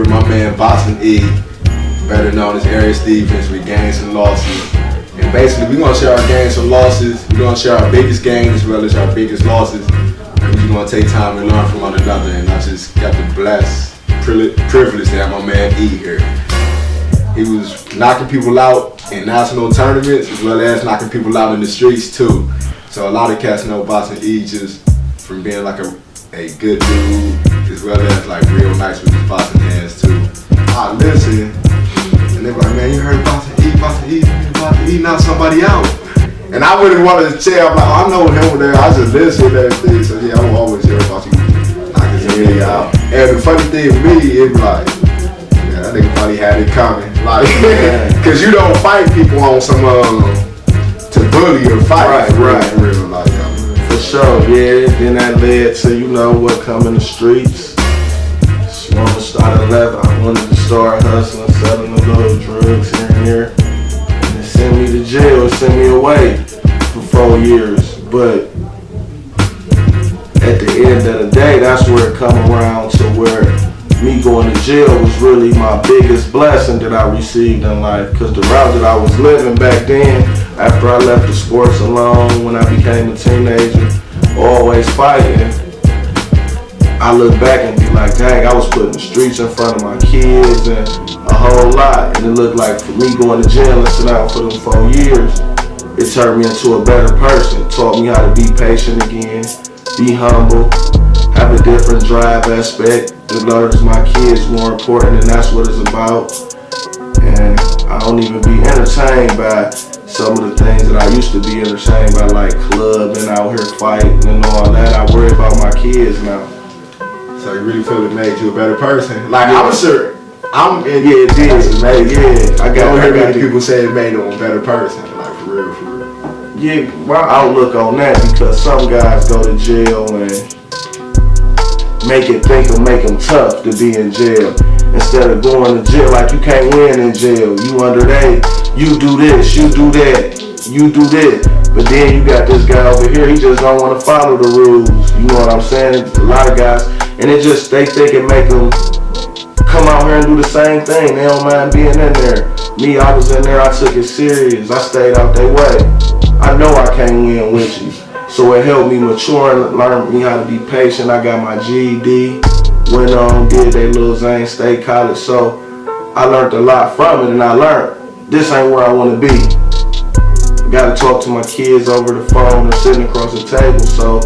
with my man Boston E, better known as Area Stevens with Gainz Losses. And basically, we're gonna share our gains and losses. We're gonna share our biggest gains as well as our biggest losses. And we're gonna take time and learn from one another. And I just got the blessed privilege to have my man E here. He was knocking people out in national tournaments as well as knocking people out in the streets too. So a lot of cats know Boston E just from being like a good dude as well as like real nice with his boxing hands too. I listen and they were like, man, you heard Boston E knock somebody out. And I wouldn't want to tell, I'm like, I know him there, I just listen to everything. So yeah, I'm always hear about you knocking somebody out. And the funny thing with me is like, yeah, that nigga probably had it coming. Like, cause you don't fight people on some to bully or fight. Right. Real, like, for sure, yeah. Then that led to, what come in the streets. Wanted to start at 11. I wanted to start hustling, selling a little drugs here and there. And it sent me to jail, it sent me away for 4 years. But at the end of the day, that's where it come around to where me going to jail was really my biggest blessing that I received in life. Because the route that I was living back then, after I left the sports alone, when I became a teenager, always fighting, I look back and be like, dang, I was putting the streets in front of my kids and a whole lot. And it looked like for me going to jail and sit out for them 4 years, it turned me into a better person. It taught me how to be patient again, be humble, have a different drive aspect that learns my kids more important, and that's what it's about. And I don't even be entertained by some of the things that I used to be entertained by, like clubbing, out here fighting and all that. I worry about my kids now. So you really feel it made you a better person? Like, yeah. I'm sure. It did. I don't hear many people say it made them a better person. Like, for real. Yeah, my outlook on that, because some guys go to jail and make them tough to be in jail. Instead of going to jail like you can't win in jail. You underage, you do this, you do that, you do this. But then you got this guy over here, he just don't want to follow the rules. You know what I'm saying? A lot of guys, and they think it make them come out here and do the same thing. They don't mind being in there. Me, I was in there, I took it serious. I stayed out their way. I know I can't win with you. So it helped me mature and learn me how to be patient. I got my GED, went on, did that little Zane State College. So I learned a lot from it, and I learned this ain't where I want to be. Got to talk to my kids over the phone or sitting across the table. So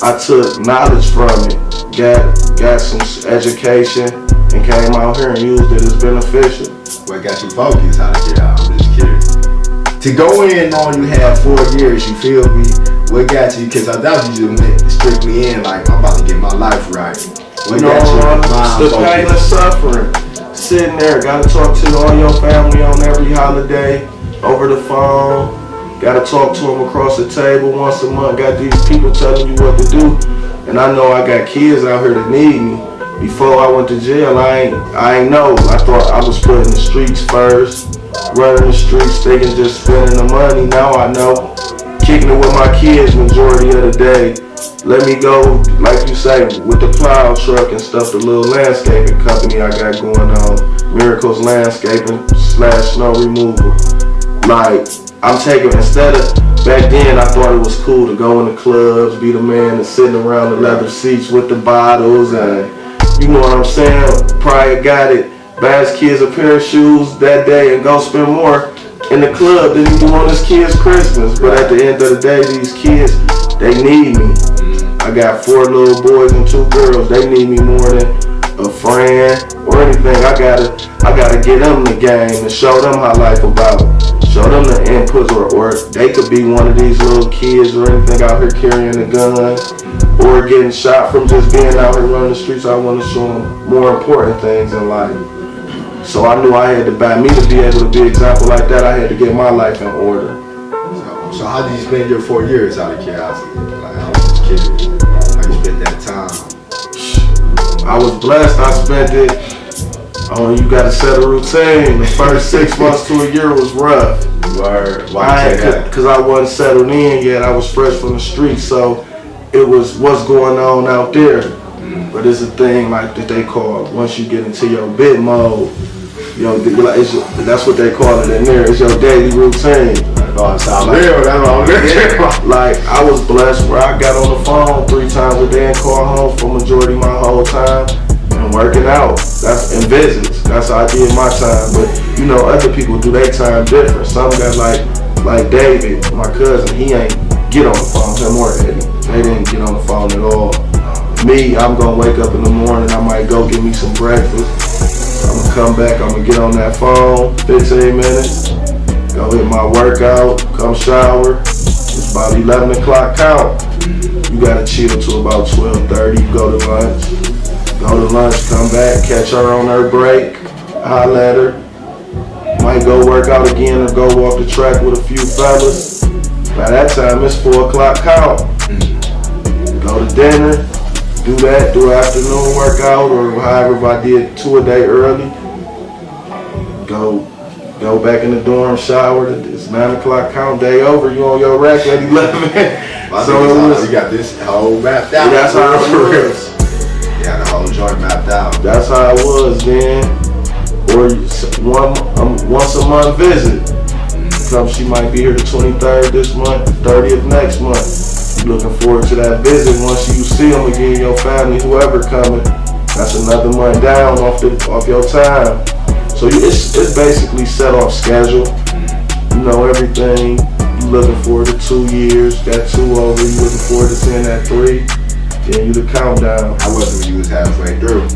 I took knowledge from it, got some education, and came out here and used it as beneficial. What got you focused out of here? I'm just curious. To go in on you had 4 years, you feel me? What got you? Because I doubt you just went strictly in like, I'm about to get my life right. What got you? The pain and suffering. Sitting there, got to talk to all your family on every holiday, over the phone. Got to talk to them across the table once a month. Got these people telling you what to do. And I know I got kids out here that need me. Before I went to jail, I ain't know. I thought I was putting the streets first, running the streets, thinking just spending the money. Now I know. Kicking it with my kids majority of the day. Let me go, like you say, with the plow truck and stuff, the little landscaping company I got going on. Miracles Landscaping / snow removal. Like, I'm taking, instead of, back then I thought it was cool to go in the clubs, be the man that's sitting around the leather seats with the bottles, and you know what I'm saying, probably got it, buy his kids a pair of shoes that day and go spend more in the club than he do on his kids' Christmas. But at the end of the day, these kids, they need me. I got 4 little boys and 2 girls. They need me more than a friend or anything. I gotta get them the game and show them how life about. Show them the inputs, or they could be one of these little kids or anything out here carrying a gun or getting shot from just being out here running the streets. I want to show them more important things in life. So I knew I had to, by me to be able to be an example like that, I had to get my life in order. So how did you spend your 4 years out of curiosity? Like, I was just curious. How you spent that time? I was blessed. I spent it. You gotta set a routine. The first 6 months to a year was rough. Word. Why you say that? Because I wasn't settled in yet. I was fresh from the streets, so it was what's going on out there. But it's a thing like that they call, once you get into your bit mode, that's what they call it in there. It's your daily routine. Oh, it sounds real. That's what I'm saying. Like, I was blessed where I got on the phone 3 times a day and called home for majority of my whole time and working out. That's in visits. That's how I did my time. But you know, other people do their time different. Some got like David, my cousin. He ain't get on the phone. Him or Eddie, they didn't get on the phone at all. Me, I'm gonna wake up in the morning. I might go get me some breakfast. I'm gonna come back. I'm gonna get on that phone. 15 minutes. Go hit my workout. Come shower. It's about 11 o'clock count. You gotta chill till about 12:30. You go to lunch. Go to lunch. Come back. Catch her on her break. Holla at her. Might go work out again or go walk the track with a few fellas. By that time, it's 4 o'clock count. Go to dinner. Do that, do afternoon workout, or however, if I did 2 a day early, go back in the dorm, shower. It's 9 o'clock count, day over. You on your rack at 11. So it was, you got this whole mapped out. That's how it was. You got the whole joint mapped out. That's how it was then. Or once a month visit. She might be here the 23rd this month, 30th next month. Looking forward to that visit. Once you see them again, your family, whoever coming, that's another month down off your time. So it's basically set off schedule. You know everything. You looking forward to 2 years. Got 2 over. You looking forward to seeing that 3. Then you the countdown. How was it when you was halfway through?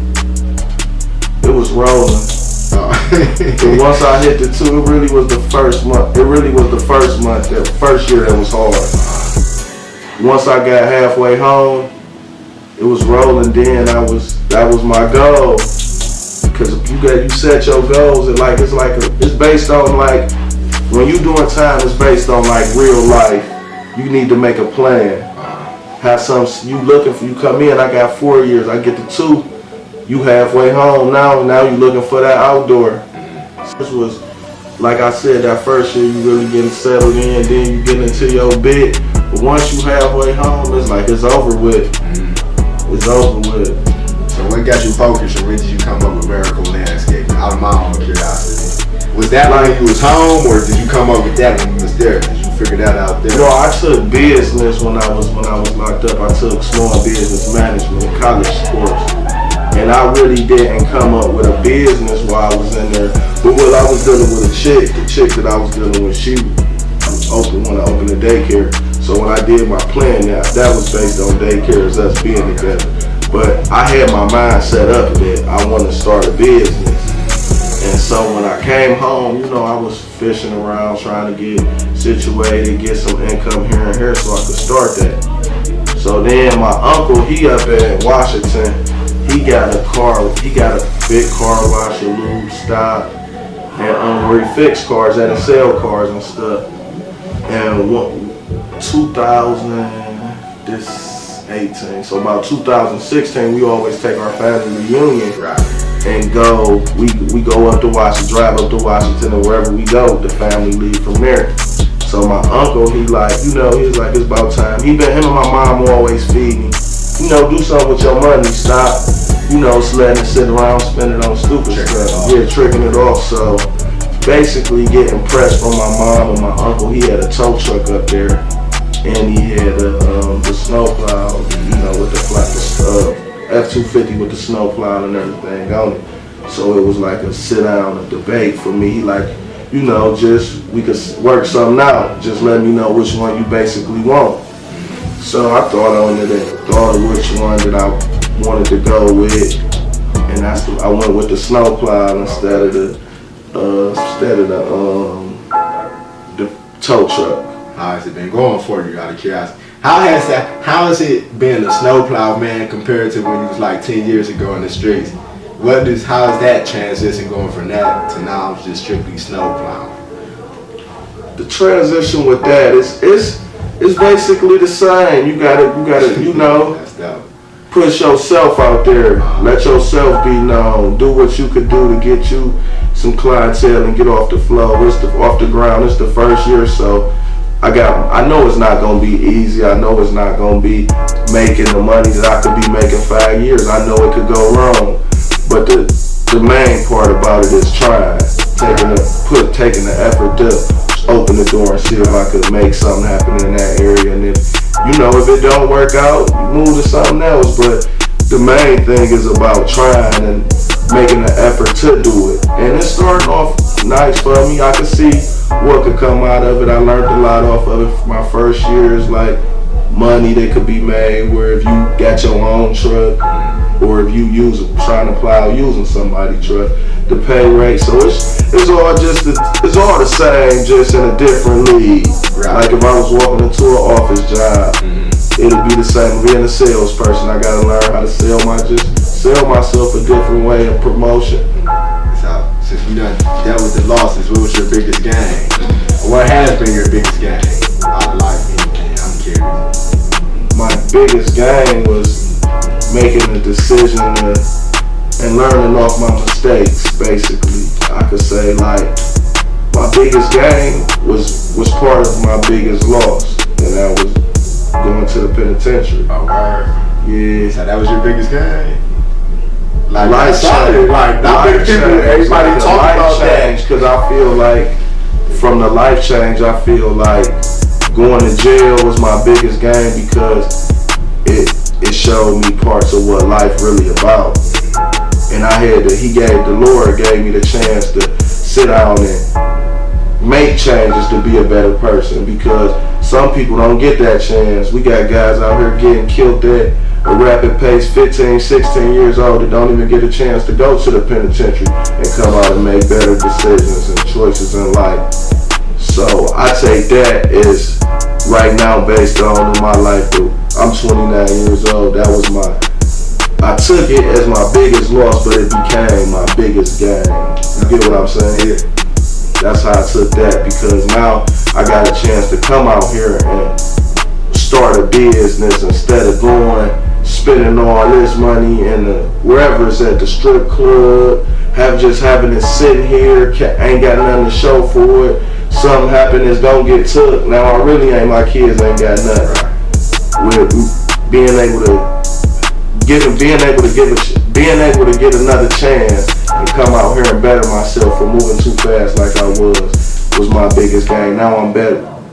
It was rolling. But once I hit the 2, it really was the first month. The first year that was hard. Once I got halfway home, it was rolling. Then that was my goal. Because if you set your goals, it's based on like when you doing time, it's based on like real life. You need to make a plan. Have you come in. I got 4 years. I get to 2. You halfway home now you looking for that outdoor. This was, like I said, that first year you really getting settled in, then you get into your bit. But once you halfway home, it's like it's over with. It's over with. So what got you focused, or when did you come up with Miracle Landscaping? Out of my own curiosity. Was that when you was home, or did you come up with that when you was there? Did you figure that out there? No, I took business when I was locked up. I took small business management, college course. And I really didn't come up with a business while I was in there. But when I was dealing with the chick that I was dealing with, she wanted to open a daycare. So when I did my plan, that was based on daycares, us being together. But I had my mind set up that I wanted to start a business. And so when I came home, I was fishing around trying to get situated, get some income here and here so I could start that. So then my uncle, he up at Washington, he got a big car wash, a lube stop, and where he fixed cars and sell cars and stuff. And 2018, so about 2016, we always take our family reunion and we go up to Washington, drive up to Washington, and wherever we go, the family leave from there. So my uncle, he was like, it's about time. Him and my mom always feed me. Do something with your money. Stop, letting it sit around, spend it on stupid stuff. Yeah, tricking it off. So basically getting pressed from my mom and my uncle. He had a tow truck up there, and he had the snowplow, with the F-250 with the snowplow and everything on it. So it was like a sit down, a debate for me. He like, just we could work something out. Just let me know which one you basically want. So I thought of which one that I wanted to go with, and I went with the snowplow instead of the tow truck. How has it been going for you, out of curiosity? How has it been a snowplow, man, compared to when you was like 10 years ago in the streets? How is that transition going from that to now just strictly snowplow? The transition with that is basically the same. You gotta, That's dope. Push yourself out there. Let yourself be known. Do what you could do to get you some clientele and get off the floor. Off the ground. It's the first year, so I know it's not gonna be easy. I know it's not gonna be making the money that I could be making 5 years. I know it could go wrong, but the main part about it is trying, taking the effort to open the door and see if I could make something happen in that area. And if it don't work out, you move to something else. But the main thing is about trying and making an effort to do it. And it's starting off nice for me. I could see what could come out of it. I learned a lot off of it. My first years, like money that could be made, where if you got your own truck, or if you trying to plow using somebody's truck, the pay rate. So it's all the same, just in a different league. Right. Like if I was walking into an office job, it'll be the same. Being a salesperson, I gotta learn how to sell myself a different way of promotion. So since we done dealt with the losses, what was your biggest gain? What has been your biggest gain out of life? I'm curious. My biggest gain was making a decision and learning off my mistakes, basically. I could say, like, my biggest gain was part of my biggest loss, and that was going to the penitentiary. Oh, word. Yeah. So that was your biggest gain? Like, life change. Like, not many people, everybody talk about that. Because I feel like, from the life change, I feel like going to jail was my biggest gain, because it showed me parts of what life really about. And the Lord gave me the chance to sit down and make changes to be a better person, because some people don't get that chance. We got guys out here getting killed at a rapid pace, 15, 16 years old, that don't even get a chance to go to the penitentiary and come out and make better decisions and choices in life. So I take that as right now, based on my life. I'm 29 years old. I took it as my biggest loss, but it became my biggest gain. You get what I'm saying? Yeah. That's how I took that, because now I got a chance to come out here and start a business instead of spending all this money in wherever it's at, the strip club, having it sitting here, ain't got nothing to show for it. Something happened, it's gonna get took. Now I really ain't, my kids ain't got nothing. With being able to get another chance and come out here and better myself for moving too fast like I was my biggest gain. Now I'm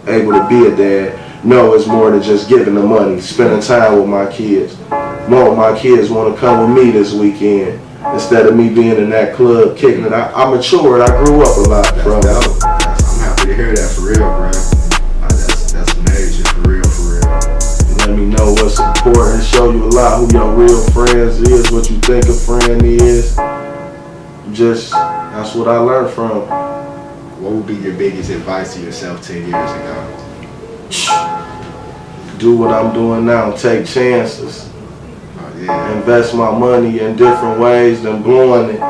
able to be a dad. No, it's more than just giving the money, spending time with my kids. More of my kids want to come with me this weekend instead of me being in that club kicking it. I matured. I grew up a lot from it. I'm happy to hear that, for real, bro. That's major, for real. Let me know what's important, show you a lot who your real friends is, what you think a friend is. That's what I learned from. What would be your biggest advice to yourself 10 years ago? Do what I'm doing now, take chances. Oh, yeah. Invest my money in different ways than blowing it.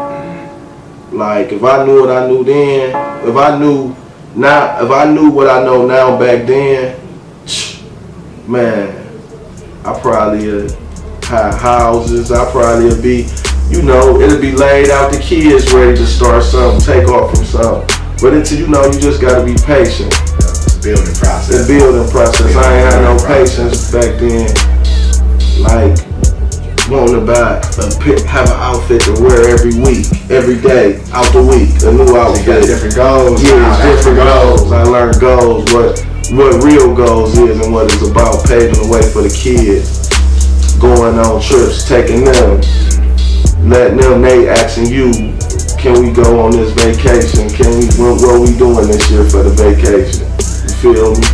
Like, if I knew what I knew then, if I knew what I know now back then, man, I probably have houses. I probably would be, it'll be laid out, the kids ready to start something, take off from something. But you just gotta be patient. Building process. I ain't had no patience back then. Like, wanting to have an outfit to wear every week, every day, out the week, a new outfit. You got different goals. Yeah, different goals. I learned goals, what real goals is and what it's about, paving the way for the kids, going on trips, taking them, letting them, they asking you, can we go on this vacation? What we doing this year for the vacation? You feel me?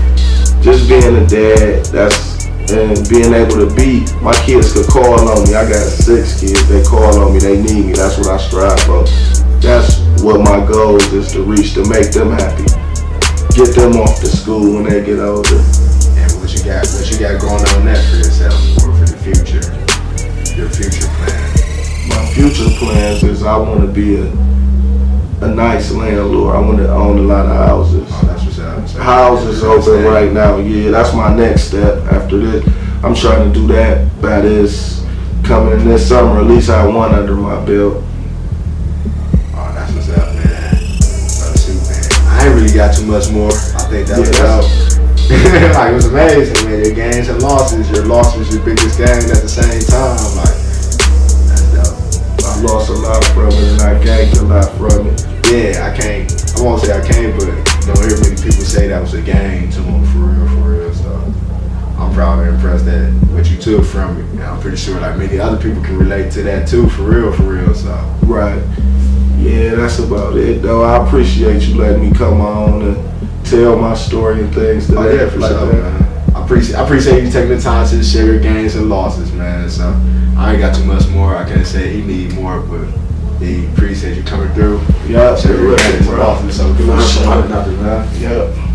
Just being a dad, and being able to my kids could call on me. I got 6 kids, they call on me, they need me. That's what I strive for. That's what my goal is to reach, to make them happy. Get them off to school when they get older. And what you got going on that for yourself, or for the future? Your future plans? My future plans is I want to be a nice landlord. I want to own a lot of houses. Oh, that's what's up. So houses open right now. Yeah, that's my next step. After this, I'm trying to do that by coming in this summer. At least I have one under my belt. Oh, that's what's up, man. I ain't really got too much more. I think that was out. Like, it was amazing, man. Your gains and losses, your loss was your biggest gain at the same time. Like, that's dope. I lost a lot from it and I gained a lot from it. Yeah, I won't say I can't, but you don't hear many people say that was a gain to them for real. So I'm proud and impressed that what you took from it. And I'm pretty sure like many other people can relate to that too, for real. So Right. Yeah, that's about it though. I appreciate you letting me come on and tell my story and things. oh yeah, for sure, man. I appreciate you taking the time to share your gains and losses, man. So I ain't got too much more. I can't say he need more, but he appreciate you coming through. Yeah, Share your gains and bro. losses. So good. Nothing, man. Yep.